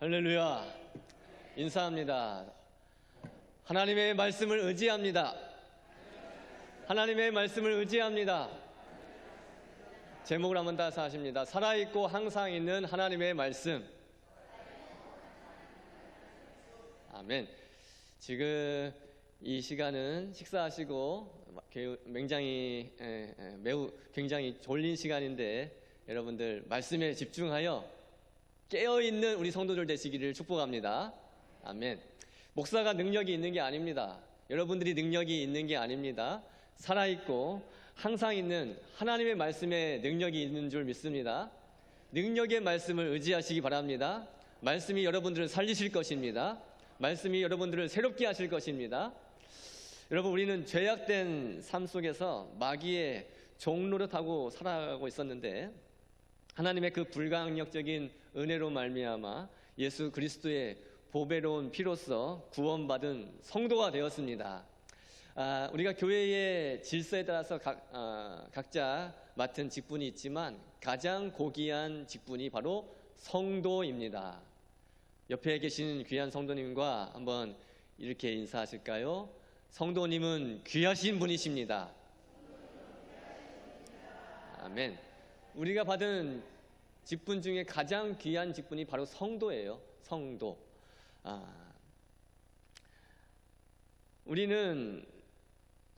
할렐루야. 인사합니다. 하나님의 말씀을 의지합니다. 하나님의 말씀을 의지합니다. 제목을 한번 따서 하십니다. 살아있고 항상 있는 하나님의 말씀. 아멘. 지금 이 시간은 식사하시고 굉장히 졸린 시간인데 여러분들 말씀에 집중하여 깨어있는 우리 성도들 되시기를 축복합니다. 아멘. 목사가 능력이 있는 게 아닙니다. 여러분들이 능력이 있는 게 아닙니다. 살아있고 항상 있는 하나님의 말씀에 능력이 있는 줄 믿습니다. 능력의 말씀을 의지하시기 바랍니다. 말씀이 여러분들을 살리실 것입니다. 말씀이 여러분들을 새롭게 하실 것입니다. 여러분, 우리는 죄악된 삶 속에서 마귀의 종노릇하고 살아가고 있었는데 하나님의 그 불강력적인 은혜로 말미암아 예수 그리스도의 보배로운 피로써 구원받은 성도가 되었습니다. 우리가 교회의 질서에 따라서 각자 맡은 직분이 있지만 가장 고귀한 직분이 바로 성도입니다. 옆에 계신 귀한 성도님과 한번 이렇게 인사하실까요? 성도님은 귀하신 분이십니다. 아멘. 우리가 받은 직분 중에 가장 귀한 직분이 바로 성도예요. 성도. 우리는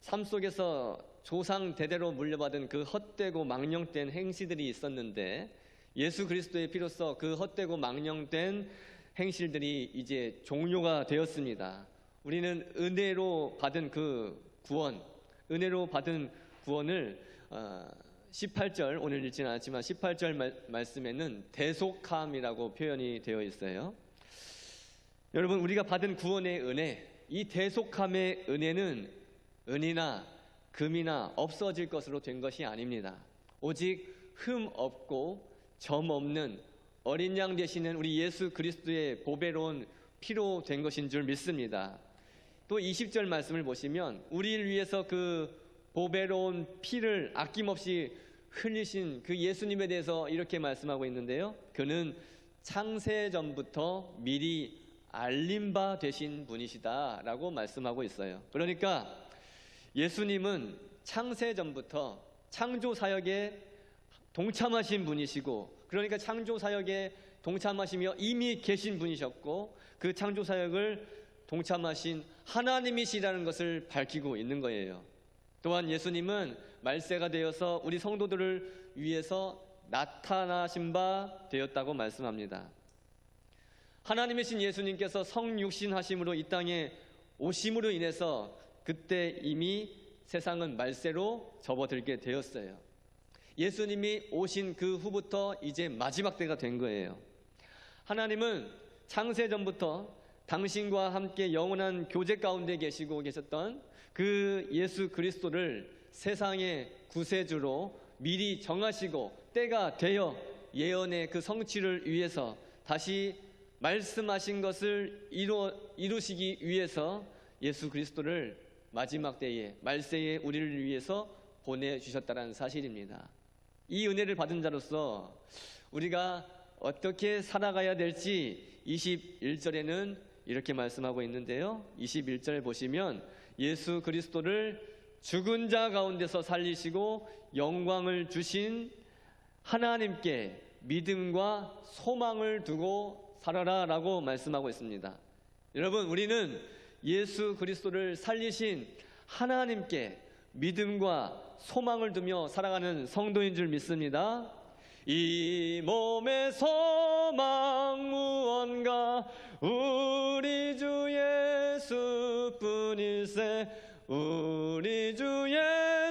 삶 속에서 조상 대대로 물려받은 그 헛되고 망령된 행실들이 있었는데 예수 그리스도의 피로써 그 헛되고 망령된 행실들이 이제 종료가 되었습니다. 우리는 은혜로 받은 그 구원, 은혜로 받은 구원을 18절, 오늘 읽지는 않았지만 18절 말씀에는 대속함이라고 표현이 되어 있어요. 여러분, 우리가 받은 구원의 은혜, 이 대속함의 은혜는 은이나 금이나 없어질 것으로 된 것이 아닙니다. 오직 흠 없고 점 없는 어린 양 되시는 우리 예수 그리스도의 보배로운 피로 된 것인 줄 믿습니다. 또 20절 말씀을 보시면 우리를 위해서 그 보배로운 피를 아낌없이 흘리신 그 예수님에 대해서 이렇게 말씀하고 있는데요. 그는 창세전부터 미리 알림 바 되신 분이시다라고 말씀하고 있어요. 그러니까 예수님은 창세전부터 창조사역에 동참하신 분이시고, 그러니까 창조사역에 동참하시며 이미 계신 분이셨고 그 창조사역을 동참하신 하나님이시라는 것을 밝히고 있는 거예요. 또한 예수님은 말세가 되어서 우리 성도들을 위해서 나타나신 바 되었다고 말씀합니다. 하나님이신 예수님께서 성육신하심으로 이 땅에 오심으로 인해서 그때 이미 세상은 말세로 접어들게 되었어요. 예수님이 오신 그 후부터 이제 마지막 때가 된 거예요. 하나님은 창세전부터 당신과 함께 영원한 교제 가운데 계셨던 그 예수 그리스도를 세상의 구세주로 미리 정하시고 때가 되어 예언의 그 성취를 위해서 다시 말씀하신 것을 이루시기 위해서 예수 그리스도를 마지막 때에 말세에 우리를 위해서 보내주셨다는 사실입니다. 이 은혜를 받은 자로서 우리가 어떻게 살아가야 될지 21절에는 이렇게 말씀하고 있는데요. 21절 보시면 예수 그리스도를 죽은 자 가운데서 살리시고 영광을 주신 하나님께 믿음과 소망을 두고 살아라 라고 말씀하고 있습니다. 여러분, 우리는 예수 그리스도를 살리신 하나님께 믿음과 소망을 두며 살아가는 성도인 줄 믿습니다. 이 몸의 소망 무언가 우리 주 예수뿐일세, 우리 주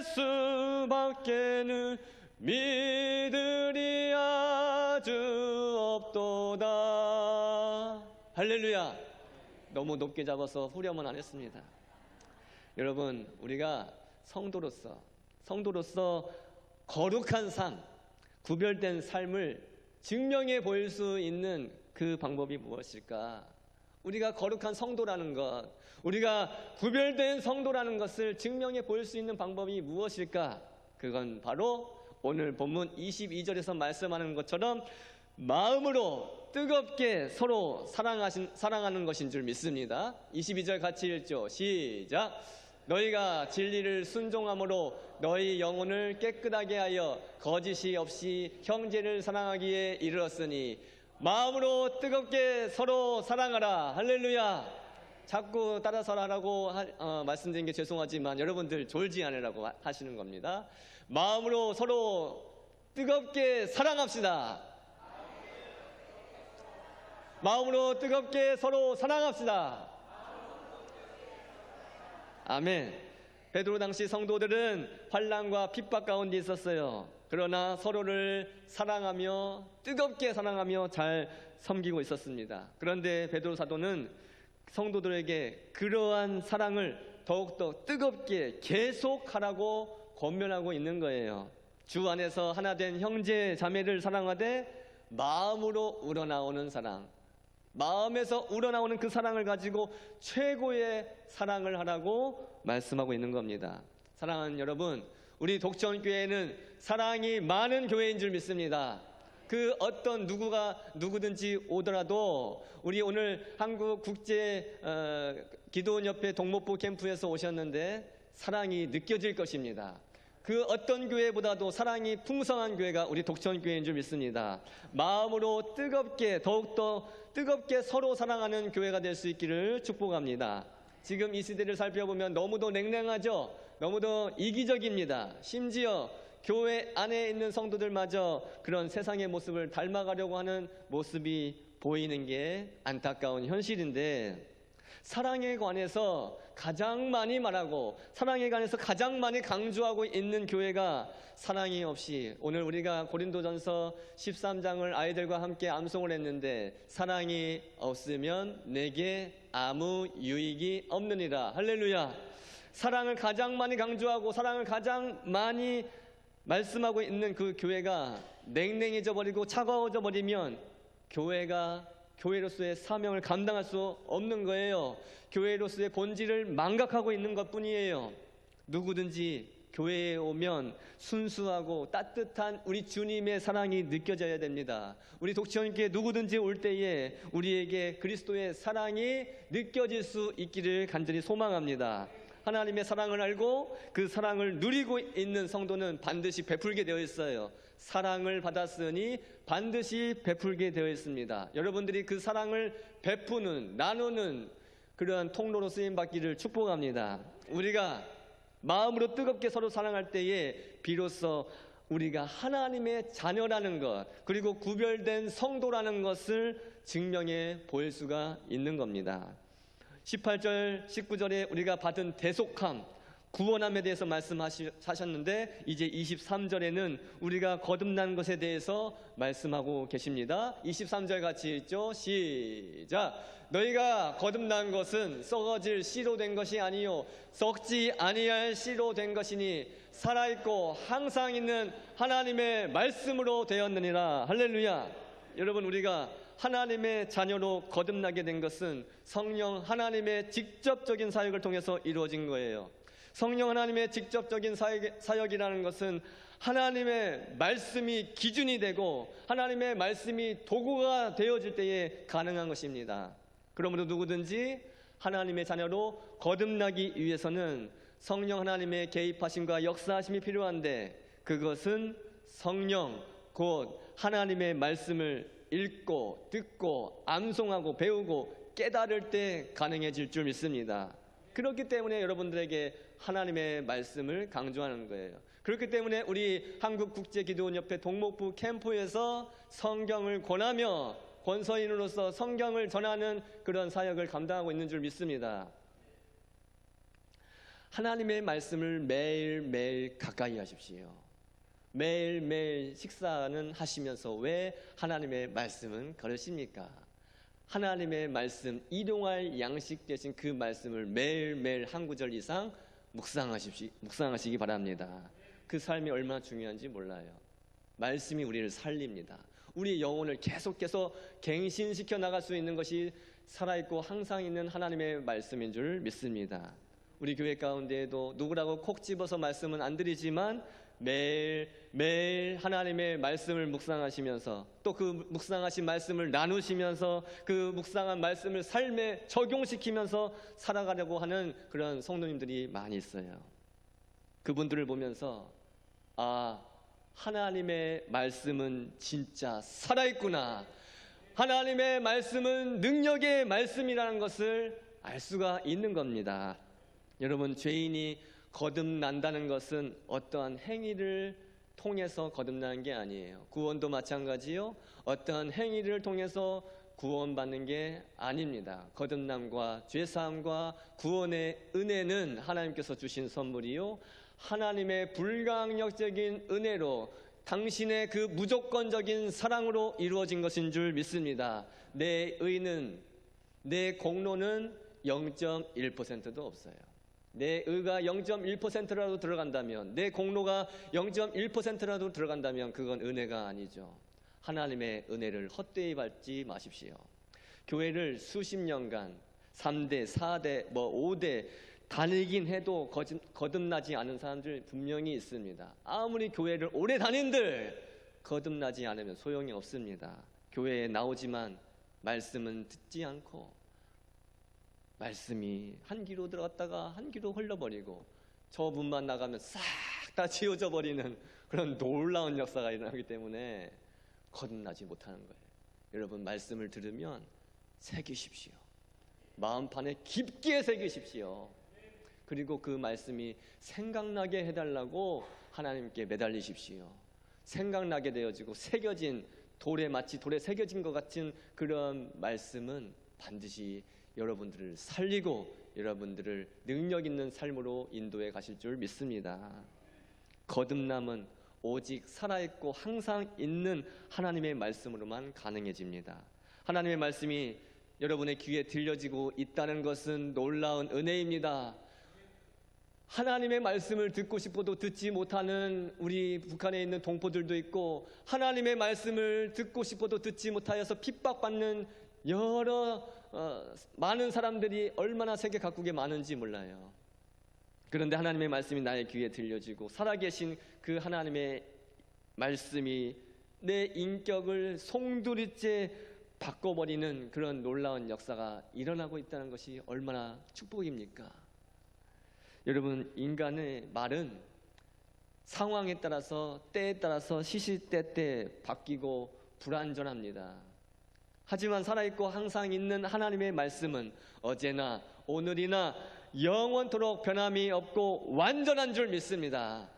예수밖에는 믿으리 아주 없도다. 할렐루야. 너무 높게 잡아서 후렴은 안 했습니다. 여러분, 우리가 성도로서 거룩한 삶, 구별된 삶을 증명해 보일 수 있는 그 방법이 무엇일까? 우리가 거룩한 성도라는 것, 우리가 구별된 성도라는 것을 증명해 보일 수 있는 방법이 무엇일까? 그건 바로 오늘 본문 22절에서 말씀하는 것처럼 마음으로 뜨겁게 서로 사랑하는 것인 줄 믿습니다. 22절 같이 읽죠. 시작. 너희가 진리를 순종함으로 너희 영혼을 깨끗하게 하여 거짓이 없이 형제를 사랑하기에 이르렀으니 마음으로 뜨겁게 서로 사랑하라. 할렐루야. 자꾸 따라서 하라고 말씀드린 게 죄송하지만 여러분들 졸지 않으라고 하시는 겁니다. 마음으로 서로 뜨겁게 사랑합시다. 마음으로 뜨겁게 서로 사랑합시다. 아멘. 베드로 당시 성도들은 환난과 핍박 가운데 있었어요. 그러나 서로를 사랑하며 뜨겁게 사랑하며 잘 섬기고 있었습니다. 그런데 베드로 사도는 성도들에게 그러한 사랑을 더욱더 뜨겁게 계속하라고 권면하고 있는 거예요. 주 안에서 하나 된 형제 자매를 사랑하되 마음으로 우러나오는 사랑, 마음에서 우러나오는 그 사랑을 가지고 최고의 사랑을 하라고 말씀하고 있는 겁니다. 사랑하는 여러분, 우리 독천교회는 사랑이 많은 교회인 줄 믿습니다. 그 어떤 누구든지 오더라도 우리 오늘 한국국제 기도원협회 동목부 캠프에서 오셨는데 사랑이 느껴질 것입니다. 그 어떤 교회보다도 사랑이 풍성한 교회가 우리 독천교회인 줄 믿습니다. 마음으로 뜨겁게 더욱더 뜨겁게 서로 사랑하는 교회가 될 수 있기를 축복합니다. 지금 이 시대를 살펴보면 너무도 냉랭하죠. 너무도 이기적입니다. 심지어 교회 안에 있는 성도들마저 그런 세상의 모습을 닮아가려고 하는 모습이 보이는 게 안타까운 현실인데, 사랑에 관해서 가장 많이 말하고 사랑에 관해서 가장 많이 강조하고 있는 교회가 사랑이 없이, 오늘 우리가 고린도전서 13장을 아이들과 함께 암송을 했는데 사랑이 없으면 내게 아무 유익이 없느니라. 할렐루야. 사랑을 가장 많이 강조하고 사랑을 가장 많이 말씀하고 있는 그 교회가 냉랭해져 버리고 차가워져 버리면 교회가 교회로서의 사명을 감당할 수 없는 거예요. 교회로서의 본질을 망각하고 있는 것뿐이에요. 누구든지 교회에 오면 순수하고 따뜻한 우리 주님의 사랑이 느껴져야 됩니다. 우리 독천교회 누구든지 올 때에 우리에게 그리스도의 사랑이 느껴질 수 있기를 간절히 소망합니다. 하나님의 사랑을 알고 그 사랑을 누리고 있는 성도는 반드시 베풀게 되어 있어요. 사랑을 받았으니 반드시 베풀게 되어 있습니다. 여러분들이 그 사랑을 베푸는, 나누는 그러한 통로로 쓰임받기를 축복합니다. 우리가 마음으로 뜨겁게 서로 사랑할 때에 비로소 우리가 하나님의 자녀라는 것, 그리고 구별된 성도라는 것을 증명해 보일 수가 있는 겁니다. 18절, 19절에 우리가 받은 대속함, 구원함에 대해서 말씀하셨는데 이제 23절에는 우리가 거듭난 것에 대해서 말씀하고 계십니다. 23절 같이 읽죠. 시작. 너희가 거듭난 것은 썩어질 씨로 된 것이 아니요 썩지 아니할 씨로 된 것이니 살아있고 항상 있는 하나님의 말씀으로 되었느니라. 할렐루야. 여러분, 우리가 하나님의 자녀로 거듭나게 된 것은 성령 하나님의 직접적인 사역을 통해서 이루어진 거예요. 성령 하나님의 직접적인 사역이라는 것은 하나님의 말씀이 기준이 되고 하나님의 말씀이 도구가 되어질 때에 가능한 것입니다. 그러므로 누구든지 하나님의 자녀로 거듭나기 위해서는 성령 하나님의 개입하심과 역사하심이 필요한데, 그것은 성령 곧 하나님의 말씀을 읽고 듣고 암송하고 배우고 깨달을 때 가능해질 줄 믿습니다. 그렇기 때문에 여러분들에게 하나님의 말씀을 강조하는 거예요. 그렇기 때문에 우리 한국국제기도원협회 동목부 캠프에서 성경을 권하며 권서인으로서 성경을 전하는 그런 사역을 감당하고 있는 줄 믿습니다. 하나님의 말씀을 매일매일 가까이 하십시오. 매일매일 식사는 하시면서 왜 하나님의 말씀은 걸으십니까? 하나님의 말씀, 일용할 양식 되신 그 말씀을 매일매일 한 구절 이상 묵상하시기 바랍니다. 그 삶이 얼마나 중요한지 몰라요. 말씀이 우리를 살립니다. 우리 영혼을 계속해서 갱신시켜 나갈 수 있는 것이 살아있고 항상 있는 하나님의 말씀인 줄 믿습니다. 우리 교회 가운데에도 누구라고 콕 집어서 말씀은 안 드리지만 매일 하나님의 말씀을 묵상하시면서 또 그 묵상하신 말씀을 나누시면서 그 묵상한 말씀을 삶에 적용시키면서 살아가려고 하는 그런 성도님들이 많이 있어요. 그분들을 보면서 하나님의 말씀은 진짜 살아있구나, 하나님의 말씀은 능력의 말씀이라는 것을 알 수가 있는 겁니다. 여러분, 죄인이 거듭난다는 것은 어떠한 행위를 통해서 거듭나는 게 아니에요. 구원도 마찬가지요. 어떠한 행위를 통해서 구원받는 게 아닙니다. 거듭남과 죄사함과 구원의 은혜는 하나님께서 주신 선물이요, 하나님의 불강력적인 은혜로 당신의 그 무조건적인 사랑으로 이루어진 것인 줄 믿습니다. 내 의는, 내 공로는 0.1%도 없어요. 내 의가 0.1%라도 들어간다면, 내 공로가 0.1%라도 들어간다면 그건 은혜가 아니죠. 하나님의 은혜를 헛되이 받지 마십시오. 교회를 수십 년간 3대, 4대, 5대 다니긴 해도 거듭나지 않은 사람들 분명히 있습니다. 아무리 교회를 오래 다닌들 거듭나지 않으면 소용이 없습니다. 교회에 나오지만 말씀은 듣지 않고, 말씀이 한 귀로 들어갔다가 한 귀로 흘러버리고 저 문만 나가면 싹 다 지워져 버리는 그런 놀라운 역사가 일어나기 때문에 거듭나지 못하는 거예요. 여러분, 말씀을 들으면 새기십시오. 마음판에 깊게 새기십시오. 그리고 그 말씀이 생각나게 해달라고 하나님께 매달리십시오. 생각나게 되어지고 새겨진 돌에, 마치 돌에 새겨진 것 같은 그런 말씀은 반드시 여러분들을 살리고 여러분들을 능력 있는 삶으로 인도해 가실 줄 믿습니다. 거듭남은 오직 살아있고 항상 있는 하나님의 말씀으로만 가능해집니다. 하나님의 말씀이 여러분의 귀에 들려지고 있다는 것은 놀라운 은혜입니다. 하나님의 말씀을 듣고 싶어도 듣지 못하는 우리 북한에 있는 동포들도 있고, 하나님의 말씀을 듣고 싶어도 듣지 못하여서 핍박받는 여러 많은 사람들이 얼마나 세계 각국에 많은지 몰라요. 그런데 하나님의 말씀이 나의 귀에 들려지고 살아계신 그 하나님의 말씀이 내 인격을 송두리째 바꿔버리는 그런 놀라운 역사가 일어나고 있다는 것이 얼마나 축복입니까? 여러분, 인간의 말은 상황에 따라서, 때에 따라서 시시때때 바뀌고 불완전합니다. 하지만 살아있고 항상 있는 하나님의 말씀은 어제나 오늘이나 영원토록 변함이 없고 완전한 줄 믿습니다.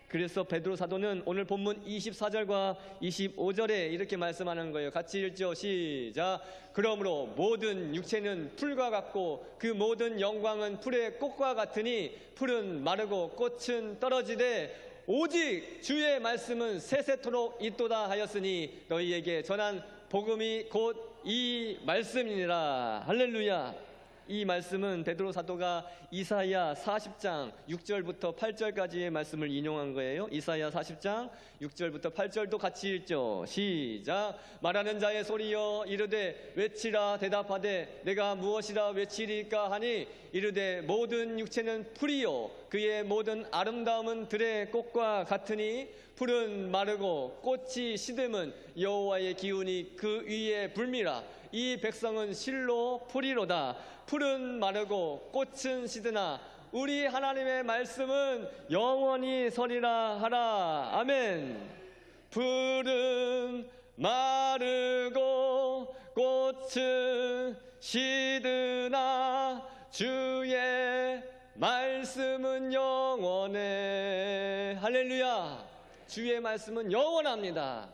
그래서 베드로 사도는 오늘 본문 24절과 25절에 이렇게 말씀하는 거예요. 같이 읽죠. 시작. 그러므로 모든 육체는 풀과 같고 그 모든 영광은 풀의 꽃과 같으니 풀은 마르고 꽃은 떨어지되 오직 주의 말씀은 세세토록 있도다 하였으니 너희에게 전한 복음이 곧 이 말씀이니라. 할렐루야. 이 말씀은 베드로 사도가 이사야 40장 6절부터 8절까지의 말씀을 인용한 거예요. 이사야 40장 6절부터 8절도 같이 읽죠. 시작. 말하는 자의 소리여 이르되 외치라. 대답하되 내가 무엇이라 외치리까 하니 이르되 모든 육체는 풀이요 그의 모든 아름다움은 들의 꽃과 같으니 풀은 마르고 꽃이 시듬은 여호와의 기운이 그 위에 불미라. 이 백성은 실로 풀이로다. 풀은 마르고 꽃은 시드나 우리 하나님의 말씀은 영원히 서리라 하라. 아멘. 풀은 마르고 꽃은 시드나 주의 말씀은 영원해. 할렐루야. 주의 말씀은 영원합니다.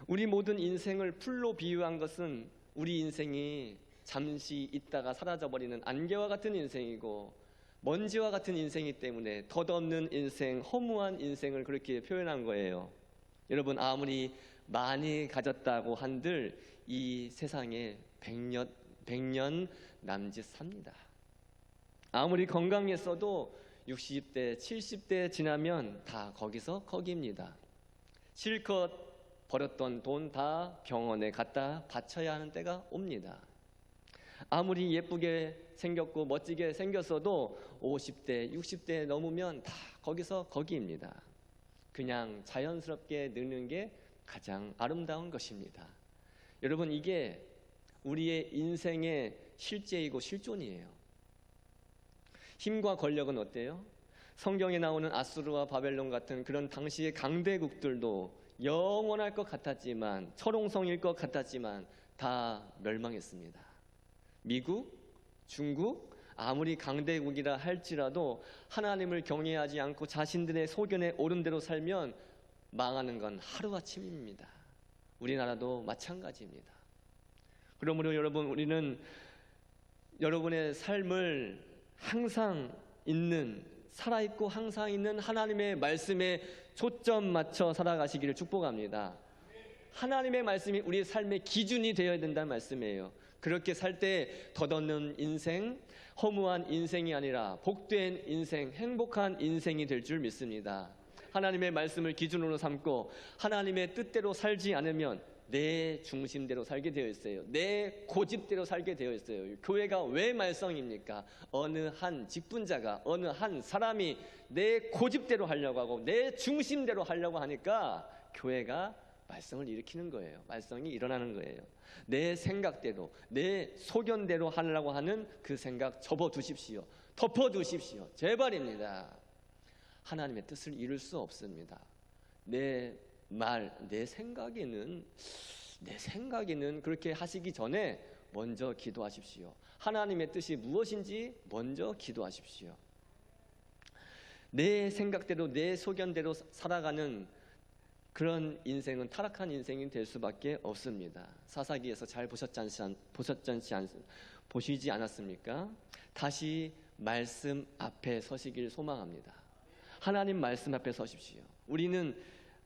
우리 모든 인생을 풀로 비유한 것은 우리 인생이 잠시 있다가 사라져버리는 안개와 같은 인생이고 먼지와 같은 인생이기 때문에 덧없는 인생, 허무한 인생을 그렇게 표현한 거예요. 여러분, 아무리 많이 가졌다고 한들 이 세상에 100년 남짓 삽니다. 아무리 건강했어도 60대, 70대 지나면 다 거기서 거기입니다. 실컷 벌었던 돈 다 병원에 갖다 바쳐야 하는 때가 옵니다. 아무리 예쁘게 생겼고 멋지게 생겼어도 50대, 60대 넘으면 다 거기서 거기입니다. 그냥 자연스럽게 늙는 게 가장 아름다운 것입니다. 여러분, 이게 우리의 인생의 실제이고 실존이에요. 힘과 권력은 어때요? 성경에 나오는 아수르와 바벨론 같은 그런 당시의 강대국들도 영원할 것 같았지만, 철옹성일 것 같았지만 다 멸망했습니다. 미국, 중국, 아무리 강대국이라 할지라도 하나님을 경외하지 않고 자신들의 소견에 옳은 대로 살면 망하는 건 하루아침입니다. 우리나라도 마찬가지입니다. 그러므로 여러분, 우리는 여러분의 삶을 항상 살아있고 항상 있는 하나님의 말씀에 초점 맞춰 살아가시기를 축복합니다. 하나님의 말씀이 우리의 삶의 기준이 되어야 된다는 말씀이에요. 그렇게 살 때 덧없는 인생, 허무한 인생이 아니라 복된 인생, 행복한 인생이 될 줄 믿습니다. 하나님의 말씀을 기준으로 삼고 하나님의 뜻대로 살지 않으면 내 중심대로 살게 되어 있어요. 내 고집대로 살게 되어 있어요. 교회가 왜 말썽입니까? 어느 한 직분자가, 어느 한 사람이 내 고집대로 하려고 하고 내 중심대로 하려고 하니까 교회가 말썽을 일으키는 거예요. 말썽이 일어나는 거예요. 내 생각대로, 내 소견대로 하려고 하는 그 생각 접어두십시오. 덮어두십시오. 제발입니다. 하나님의 뜻을 이룰 수 없습니다. 내 생각에는 그렇게 하시기 전에 먼저 기도하십시오. 하나님의 뜻이 무엇인지 먼저 기도하십시오. 내 생각대로, 내 소견대로 살아가는 그런 인생은 타락한 인생이 될 수밖에 없습니다. 사사기에서 잘 보시지 않았습니까? 다시 말씀 앞에 서시길 소망합니다. 하나님 말씀 앞에 서십시오. 우리는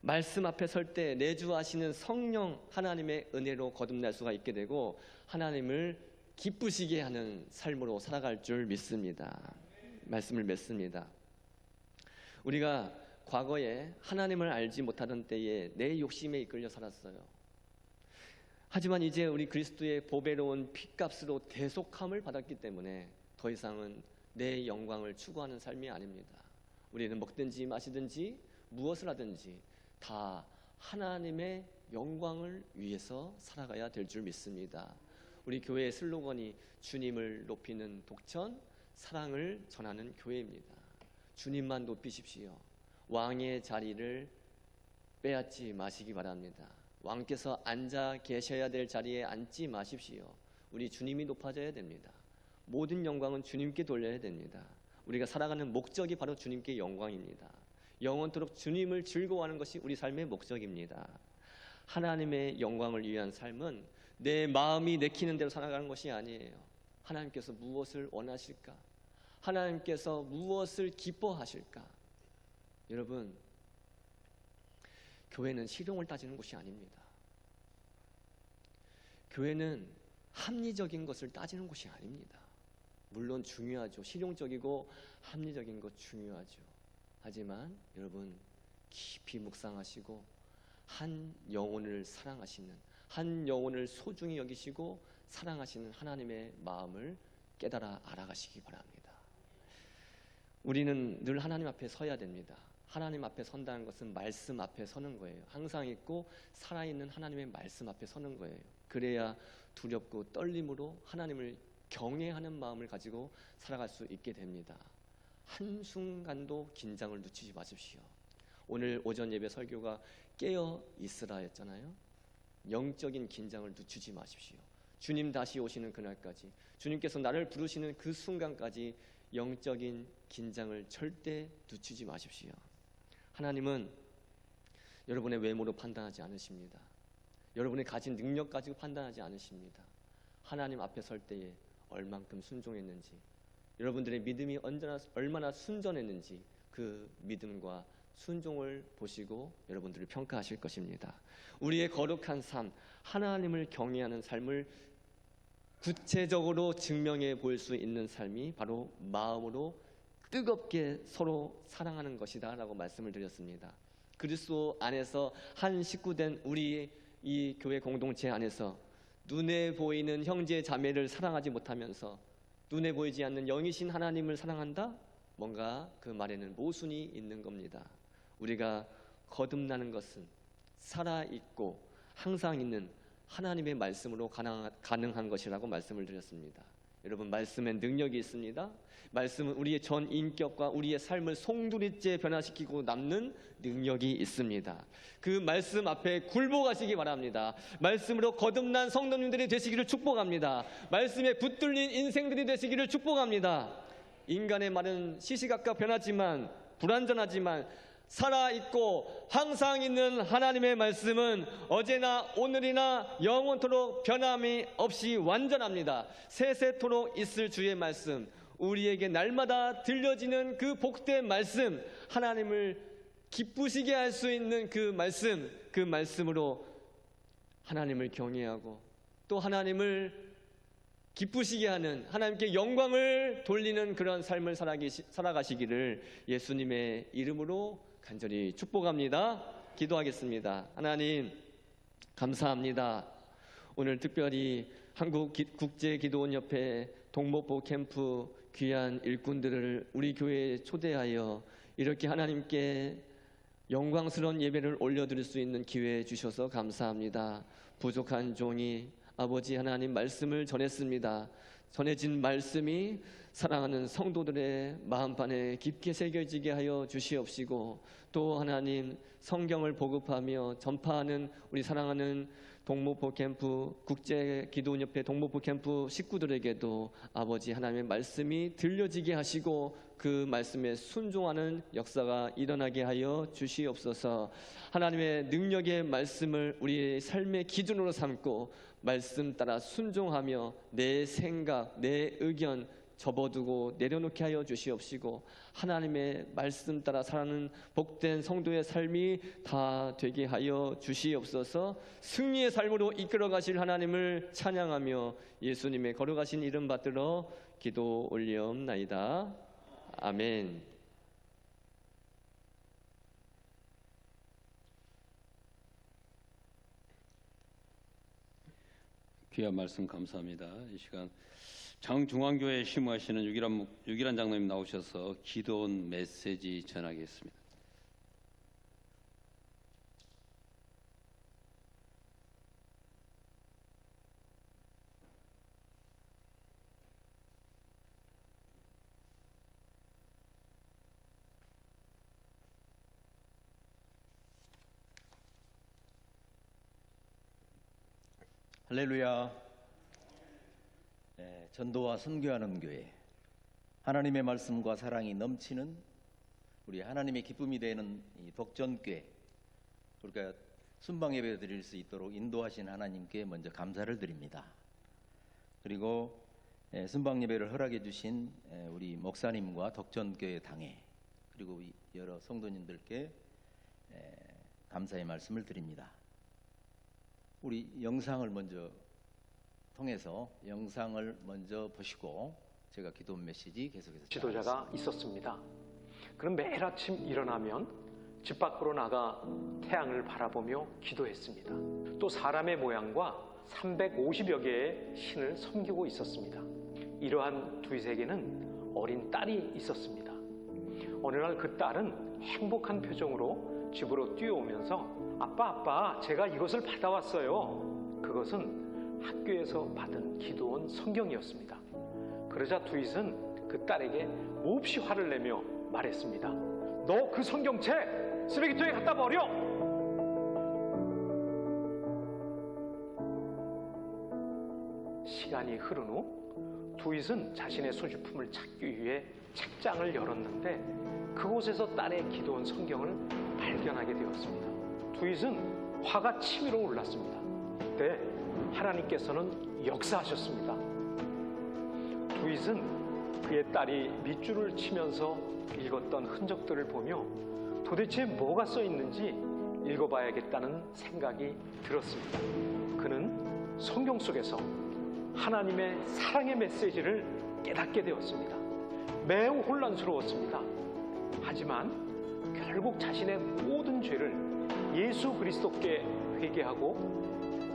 말씀 앞에 설 때 내주하시는 성령 하나님의 은혜로 거듭날 수가 있게 되고 하나님을 기쁘시게 하는 삶으로 살아갈 줄 믿습니다. 말씀을 맺습니다. 우리가 과거에 하나님을 알지 못하던 때에 내 욕심에 이끌려 살았어요. 하지만 이제 우리 그리스도의 보배로운 피값으로 대속함을 받았기 때문에 더 이상은 내 영광을 추구하는 삶이 아닙니다. 우리는 먹든지 마시든지 무엇을 하든지 다 하나님의 영광을 위해서 살아가야 될 줄 믿습니다. 우리 교회의 슬로건이 주님을 높이는 독천, 사랑을 전하는 교회입니다. 주님만 높이십시오. 왕의 자리를 빼앗지 마시기 바랍니다. 왕께서 앉아 계셔야 될 자리에 앉지 마십시오. 우리 주님이 높아져야 됩니다. 모든 영광은 주님께 돌려야 됩니다. 우리가 살아가는 목적이 바로 주님께 영광입니다. 영원토록 주님을 즐거워하는 것이 우리 삶의 목적입니다. 하나님의 영광을 위한 삶은 내 마음이 내키는 대로 살아가는 것이 아니에요. 하나님께서 무엇을 원하실까? 하나님께서 무엇을 기뻐하실까? 여러분, 교회는 실용을 따지는 곳이 아닙니다. 교회는 합리적인 것을 따지는 곳이 아닙니다. 물론 중요하죠. 실용적이고 합리적인 것 중요하죠. 하지만 여러분, 깊이 묵상하시고 한 영혼을 사랑하시는, 한 영혼을 소중히 여기시고 사랑하시는 하나님의 마음을 깨달아 알아가시기 바랍니다. 우리는 늘 하나님 앞에 서야 됩니다. 하나님 앞에 선다는 것은 말씀 앞에 서는 거예요. 항상 있고 살아있는 하나님의 말씀 앞에 서는 거예요. 그래야 두렵고 떨림으로 하나님을 경외하는 마음을 가지고 살아갈 수 있게 됩니다. 한순간도 긴장을 늦추지 마십시오. 오늘 오전 예배 설교가 깨어 있으라 했잖아요. 영적인 긴장을 늦추지 마십시오. 주님 다시 오시는 그날까지, 주님께서 나를 부르시는 그 순간까지 영적인 긴장을 절대 늦추지 마십시오. 하나님은 여러분의 외모로 판단하지 않으십니다. 여러분이 가진 능력 가지고 판단하지 않으십니다. 하나님 앞에 설 때에 얼만큼 순종했는지, 여러분들의 믿음이 얼마나 순전했는지 그 믿음과 순종을 보시고 여러분들을 평가하실 것입니다. 우리의 거룩한 삶, 하나님을 경외하는 삶을 구체적으로 증명해 보일 수 있는 삶이 바로 마음으로 뜨겁게 서로 사랑하는 것이다 라고 말씀을 드렸습니다. 그리스도 안에서 한 식구된 우리 이 교회 공동체 안에서 눈에 보이는 형제 자매를 사랑하지 못하면서 눈에 보이지 않는 영이신 하나님을 사랑한다? 뭔가 그 말에는 모순이 있는 겁니다. 우리가 거듭나는 것은 살아있고 항상 있는 하나님의 말씀으로 가능한 것이라고 말씀을 드렸습니다. 여러분, 말씀에 능력이 있습니다. 말씀은 우리의 전 인격과 우리의 삶을 송두리째 변화시키고 남는 능력이 있습니다. 그 말씀 앞에 굴복하시기 바랍니다. 말씀으로 거듭난 성도님들이 되시기를 축복합니다. 말씀에 붙들린 인생들이 되시기를 축복합니다. 인간의 말은 시시각각 변하지만 불완전하지만 살아있고 항상 있는 하나님의 말씀은 어제나 오늘이나 영원토록 변함이 없이 완전합니다. 세세토록 있을 주의 말씀, 우리에게 날마다 들려지는 그 복된 말씀, 하나님을 기쁘시게 할 수 있는 그 말씀, 그 말씀으로 하나님을 경외하고 또 하나님을 기쁘시게 하는, 하나님께 영광을 돌리는 그런 삶을 살아가시기를 예수님의 이름으로 간절히 축복합니다. 기도하겠습니다. 하나님, 감사합니다. 오늘 특별히 한국국제기도원협회 동목보 캠프 귀한 일꾼들을 우리 교회에 초대하여 이렇게 하나님께 영광스러운 예배를 올려드릴 수 있는 기회 주셔서 감사합니다. 부족한 종이 아버지 하나님 말씀을 전했습니다. 전해진 말씀이 사랑하는 성도들의 마음판에 깊게 새겨지게 하여 주시옵시고, 또 하나님 성경을 보급하며 전파하는 우리 사랑하는 동목보 캠프 국제기도원협회 동목보 캠프 식구들에게도 아버지 하나님의 말씀이 들려지게 하시고 그 말씀에 순종하는 역사가 일어나게 하여 주시옵소서. 하나님의 능력의 말씀을 우리의 삶의 기준으로 삼고 말씀 따라 순종하며 내 생각, 내 의견 접어두고 내려놓게 하여 주시옵시고, 하나님의 말씀 따라 살아가는 복된 성도의 삶이 다 되게 하여 주시옵소서. 승리의 삶으로 이끌어 가실 하나님을 찬양하며 예수님의 걸어가신 이름 받들어 기도 올리옵나이다. 아멘. 귀한 말씀 감사합니다. 이 시간 장중앙교회에 심무하시는 유기란 장로님 나오셔서 기도원 메시지 전하겠습니다. 할렐루야. 전도와 선교하는 교회, 하나님의 말씀과 사랑이 넘치는 우리 하나님의 기쁨이 되는 이 독전교회, 우리가 순방 예배 드릴 수 있도록 인도하신 하나님께 먼저 감사를 드립니다. 그리고 순방 예배를 허락해 주신 우리 목사님과 독전교회 당회, 그리고 여러 성도님들께 감사의 말씀을 드립니다. 우리 영상을 먼저 통해서 영상을 먼저 보시고 제가 기도 메시지 계속해서 지도자가 있었습니다. 그럼 매일 아침 일어나면 집 밖으로 나가 태양을 바라보며 기도했습니다. 또 사람의 모양과 350여 개의 신을 섬기고 있었습니다. 이러한 두이에게는 어린 딸이 있었습니다. 어느 날 그 딸은 행복한 표정으로 집으로 뛰어오면서 아빠, 제가 이것을 받아왔어요. 그것은 학교에서 받은 기도원 성경이었습니다. 그러자 두잇은 그 딸에게 몹시 화를 내며 말했습니다. 너 그 성경책 쓰레기통에 갖다 버려! 시간이 흐른 후 두잇은 자신의 소지품을 찾기 위해 책장을 열었는데 그곳에서 딸의 기도원 성경을 발견하게 되었습니다. 두잇은 화가 치밀어 올랐습니다. 그때 하나님께서는 역사하셨습니다. 두잇은 그의 딸이 밑줄을 치면서 읽었던 흔적들을 보며 도대체 뭐가 써 있는지 읽어봐야겠다는 생각이 들었습니다. 그는 성경 속에서 하나님의 사랑의 메시지를 깨닫게 되었습니다. 매우 혼란스러웠습니다. 하지만 결국 자신의 모든 죄를 예수 그리스도께 회개하고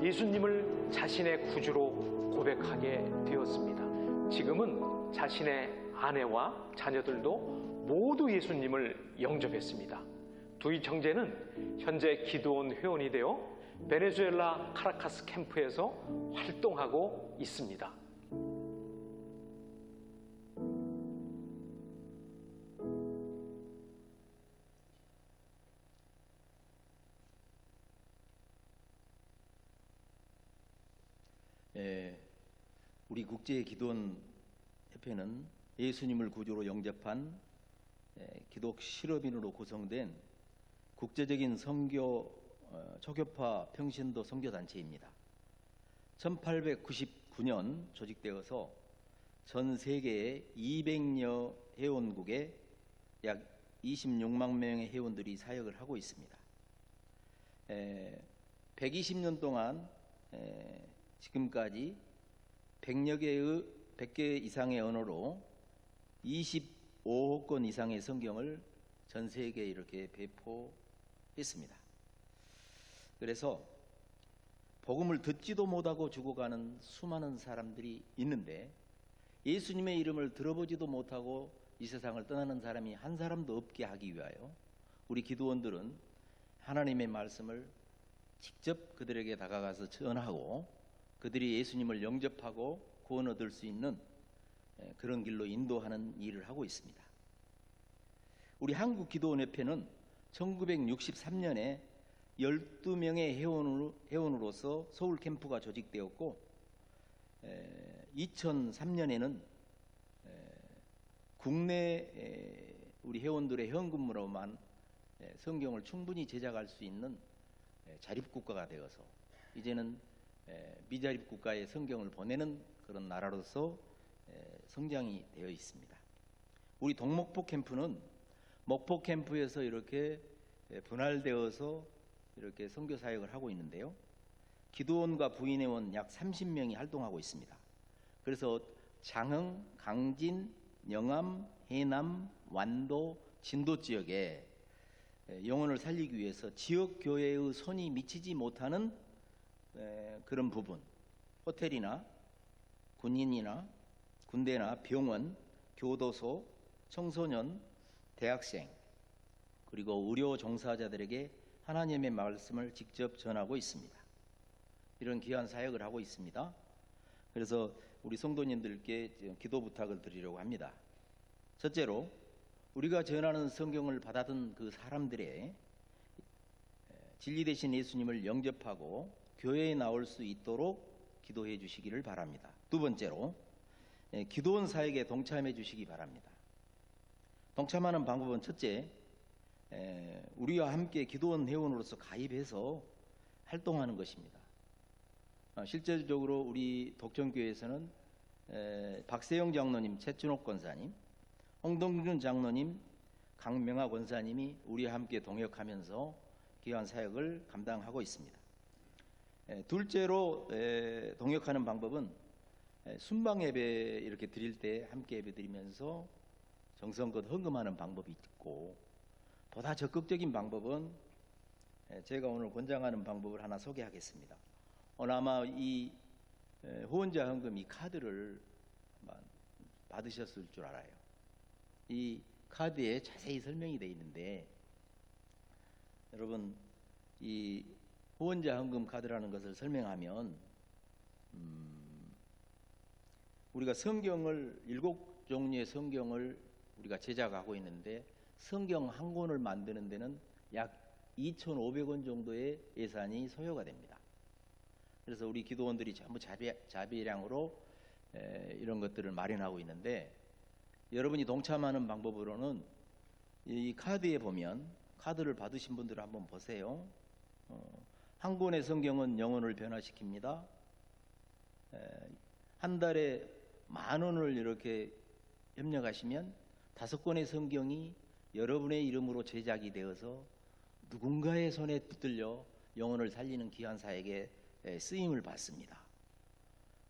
예수님을 자신의 구주로 고백하게 되었습니다. 지금은 자신의 아내와 자녀들도 모두 예수님을 영접했습니다. 두 형제는 현재 기도원 회원이 되어 베네수엘라 카라카스 캠프에서 활동하고 있습니다. 우리 국제기도원 협회는 예수님을 구주로 영접한 기독 실업인으로 구성된 국제적인 선교 초교파 평신도 선교단체입니다. 1899년 조직되어서 전 세계의 200여 회원국에 약 26만 명의 회원들이 사역을 하고 있습니다. 120년 동안 지금까지 100개 이상의 언어로 25억 권 이상의 성경을 전 세계에 이렇게 배포했습니다. 그래서 복음을 듣지도 못하고 죽어가는 수많은 사람들이 있는데 예수님의 이름을 들어보지도 못하고 이 세상을 떠나는 사람이 한 사람도 없게 하기 위하여 우리 기도원들은 하나님의 말씀을 직접 그들에게 다가가서 전하고 그들이 예수님을 영접하고 구원 얻을 수 있는 그런 길로 인도하는 일을 하고 있습니다. 우리 한국기도원협회는 1963년에 12명의 회원으로서 서울 캠프가 조직되었고 2003년에는 국내 우리 회원들의 현금으로만 성경을 충분히 제작할 수 있는 자립국가가 되어서 이제는 미자립국가에 성경을 보내는 그런 나라로서 성장이 되어 있습니다. 우리 동목포 캠프는 목포 캠프에서 이렇게 분할되어서 이렇게 선교 사역을 하고 있는데요. 기도원과 부인회원 약 30명이 활동하고 있습니다. 그래서 장흥, 강진, 영암, 해남, 완도, 진도 지역에 영혼을 살리기 위해서 지역 교회의 손이 미치지 못하는 그런 부분, 호텔이나 군인이나 군대나 병원, 교도소, 청소년, 대학생 그리고 의료 종사자들에게 하나님의 말씀을 직접 전하고 있습니다. 이런 귀한 사역을 하고 있습니다. 그래서 우리 성도님들께 기도 부탁을 드리려고 합니다. 첫째로 우리가 전하는 성경을 받아든 그 사람들의 진리 되신 예수님을 영접하고 교회에 나올 수 있도록 기도해 주시기를 바랍니다. 두 번째로 기도원 사역에 동참해 주시기 바랍니다. 동참하는 방법은 첫째, 우리와 함께 기도원 회원으로서 가입해서 활동하는 것입니다. 실제적으로 우리 독전교회에서는 박세영 장로님, 최춘옥 권사님, 홍동준 장로님, 강명하 권사님이 우리와 함께 동역하면서 귀한 사역을 감당하고 있습니다. 둘째로 동역하는 방법은 순방 예배 이렇게 드릴 때 함께 예배 드리면서 정성껏 헌금하는 방법이 있고, 보다 적극적인 방법은 제가 오늘 권장하는 방법을 하나 소개하겠습니다. 오늘 아마 이 후원자 헌금 이 카드를 받으셨을 줄 알아요. 이 카드에 자세히 설명이 되어 있는데, 여러분 이 후원자 헌금 카드라는 것을 설명하면 우리가 성경을 7종류의 성경을 우리가 제작하고 있는데 성경 한 권을 만드는 데는 약 2,500원 정도의 예산이 소요가 됩니다. 그래서 우리 기도원들이 전부 자비량으로 이런 것들을 마련하고 있는데, 여러분이 동참하는 방법으로는 이 카드에 보면, 카드를 받으신 분들을 한번 보세요. 한 권의 성경은 영혼을 변화시킵니다. 한 달에 10,000원을 이렇게 협력하시면 5권의 성경이 여러분의 이름으로 제작이 되어서 누군가의 손에 붙들려 영혼을 살리는 귀한 사역에 쓰임을 받습니다.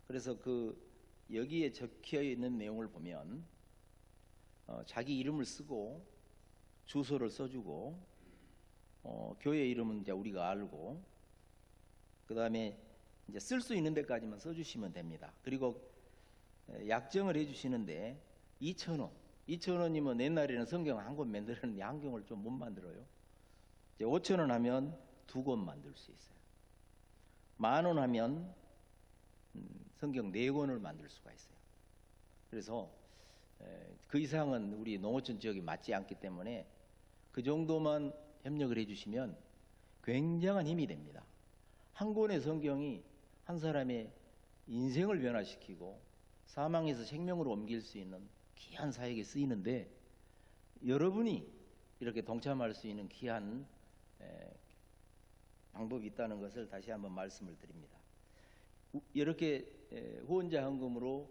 그래서 여기에 적혀 있는 내용을 보면 자기 이름을 쓰고 주소를 써주고 교회 이름은 이제 우리가 알고, 그 다음에 이제 쓸 수 있는 데까지만 써주시면 됩니다. 그리고 약정을 해주시는데 2,000원, 2,000원이면 옛날에는 성경 한 권 만들었는데 한 권을 좀 못 만들어요. 이제 5,000원 하면 2권 만들 수 있어요. 10,000원 하면 성경 4권을 만들 수가 있어요. 그래서 그 이상은 우리 농어촌 지역이 맞지 않기 때문에 그 정도만 협력을 해주시면 굉장한 힘이 됩니다. 한 권의 성경이 한 사람의 인생을 변화시키고 사망에서 생명으로 옮길 수 있는 귀한 사역에 쓰이는데, 여러분이 이렇게 동참할 수 있는 귀한 방법이 있다는 것을 다시 한번 말씀을 드립니다. 이렇게 후원자 헌금으로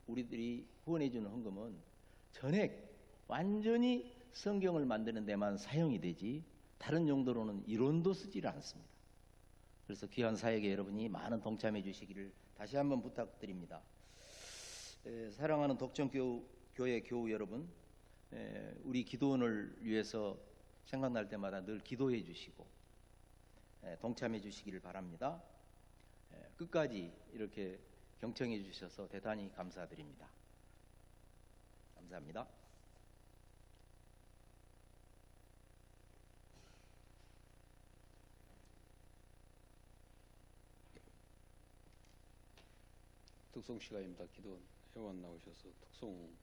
우리들이 후원해주는 헌금은 전액 완전히 성경을 만드는 데만 사용이 되지 다른 용도로는 1원도 쓰지를 않습니다. 그래서 귀한 사역에 여러분이 많은 동참해 주시기를 다시 한번 부탁드립니다. 사랑하는 독전교회 교우 여러분, 우리 기도원을 위해서 생각날 때마다 늘 기도해 주시고 동참해 주시기를 바랍니다. 끝까지 이렇게 경청해 주셔서 대단히 감사드립니다. 감사합니다. 특송 시간입니다. 기도원 회원 나오셔서 특송.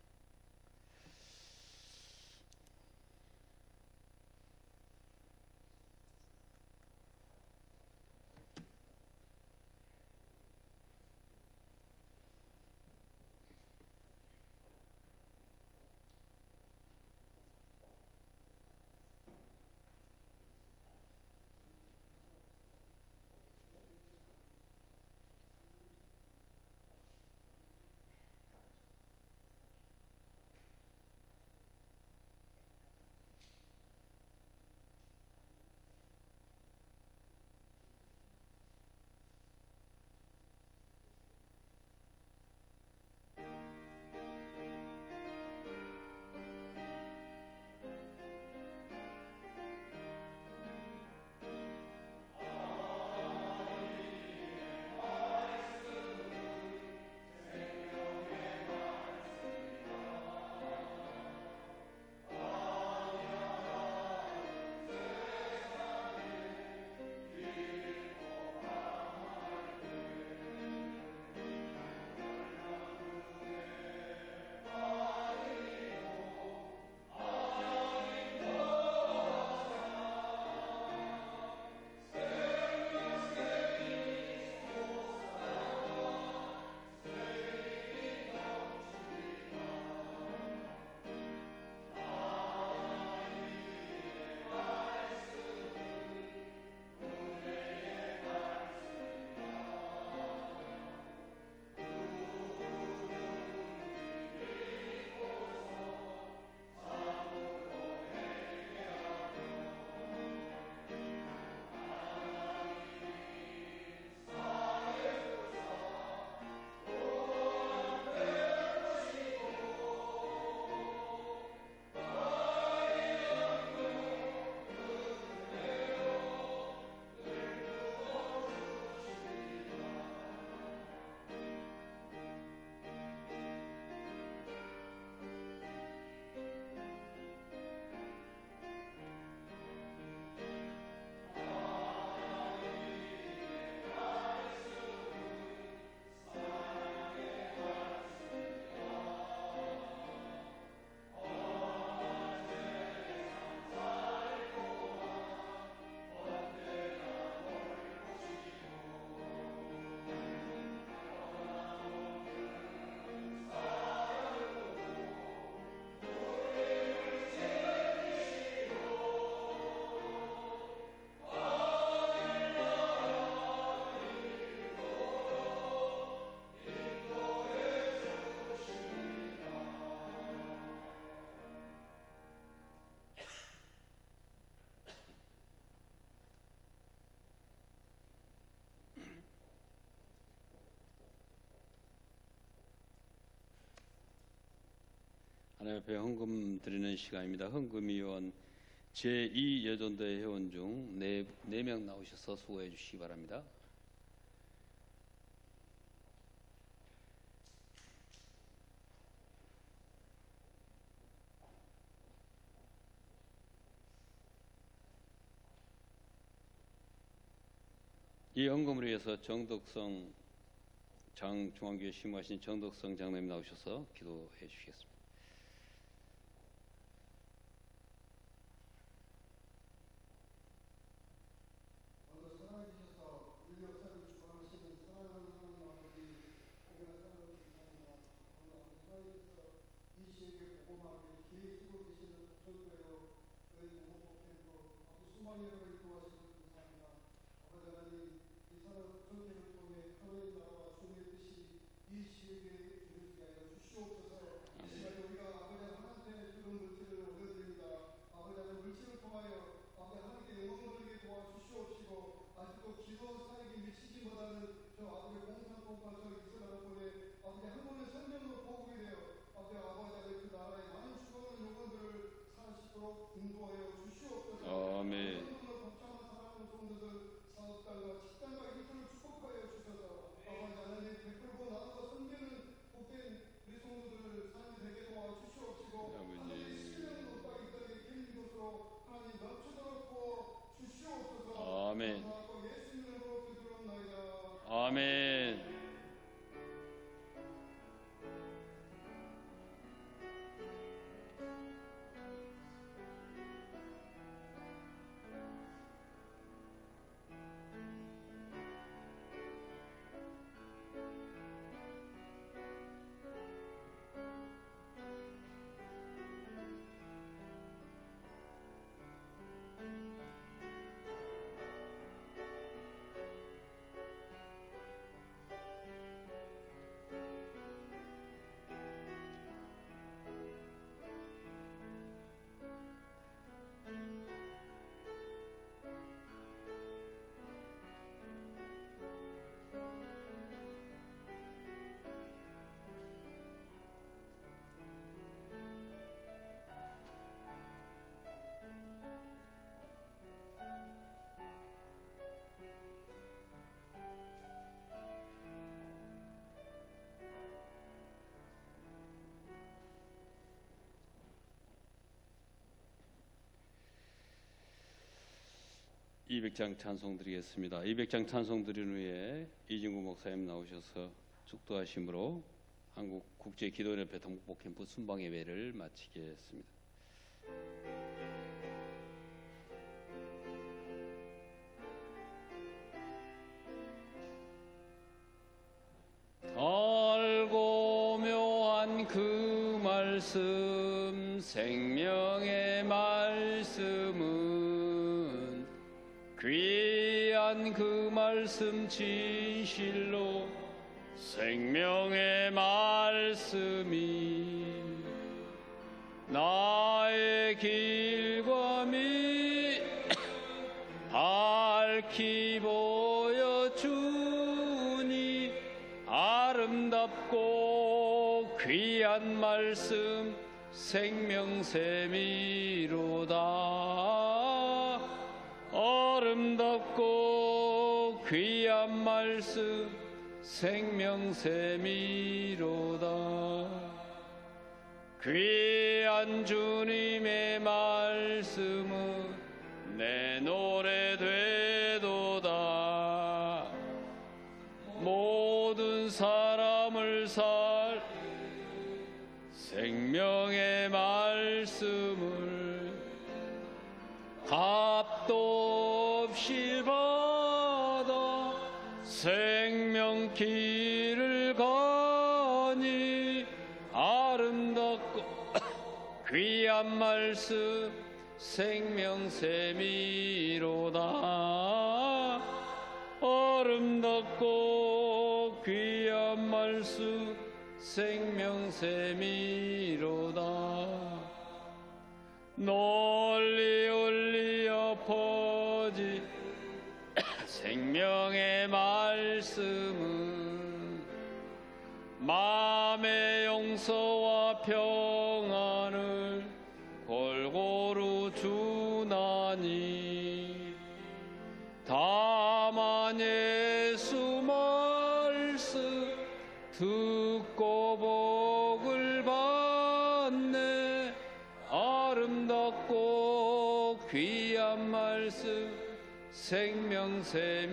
하나님 앞에 헌금 드리는 시간입니다. 헌금위원 제2여전도회 회원 중 4명 나오셔서 수고해 주시기 바랍니다. 이 헌금을 위해서 정덕성 장중앙교회 심무하신 정덕성 장로님 나오셔서 기도해 주시겠습니다. 아멘. 아멘. 아멘. 200장 찬송 드리겠습니다. 200장 찬송 드리는 후에 이진구 목사님 나오셔서 축도하심으로 한국 국제 기도연합회 동북 캠프 순방 예배를 마치겠습니다. 달고 묘한 그 말씀 생명의 말씀은 귀한 그 말씀 진실로 생명의 말씀이 나의 길과 미 밝히 보여주니 아름답고 귀한 말씀 생명샘이로다. 아름답고 귀한 말씀 생명샘이로다. 귀한 주님의 말씀은 내 노래 되도다. 모든 사람을 살 생명의 말씀을 값도 없이 받아 생명길을 가니 아름답고 귀한 말씀 생명샘이로다. 아름답고 귀한 말씀 생명샘이로다. 널리 울리어 퍼지 생명의 말씀은 마음의 용서와 평안을 골고루 주나니 다만 예수 말씀 듣고 복을 받네. 아름답고 귀한 말씀 생명샘이로다.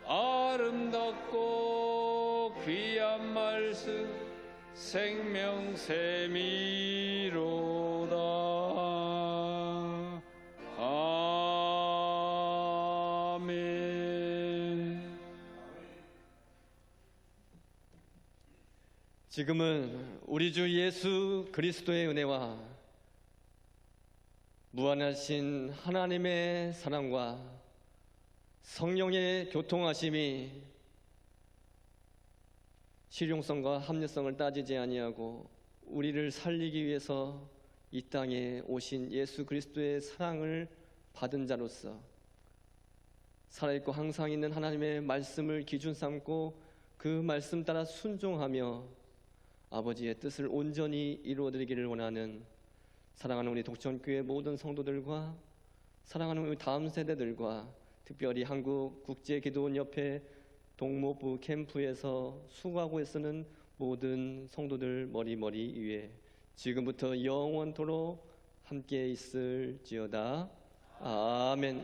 아름답고 귀한 말씀 생명샘이로다. 아멘. 지금은 우리 주 예수 그리스도의 은혜와 무한하신 하나님의 사랑과 성령의 교통하심이 실용성과 합리성을 따지지 아니하고 우리를 살리기 위해서 이 땅에 오신 예수 그리스도의 사랑을 받은 자로서 살아있고 항상 있는 하나님의 말씀을 기준 삼고 그 말씀 따라 순종하며 아버지의 뜻을 온전히 이루어드리기를 원하는 사랑하는 우리 독전교회 모든 성도들과 사랑하는 우리 다음 세대들과 특별히 한국국제기도원협회 동모부 캠프에서 수고하고 애쓰는 모든 성도들 머리 위에 지금부터 영원토록 함께 있을지어다. 아멘.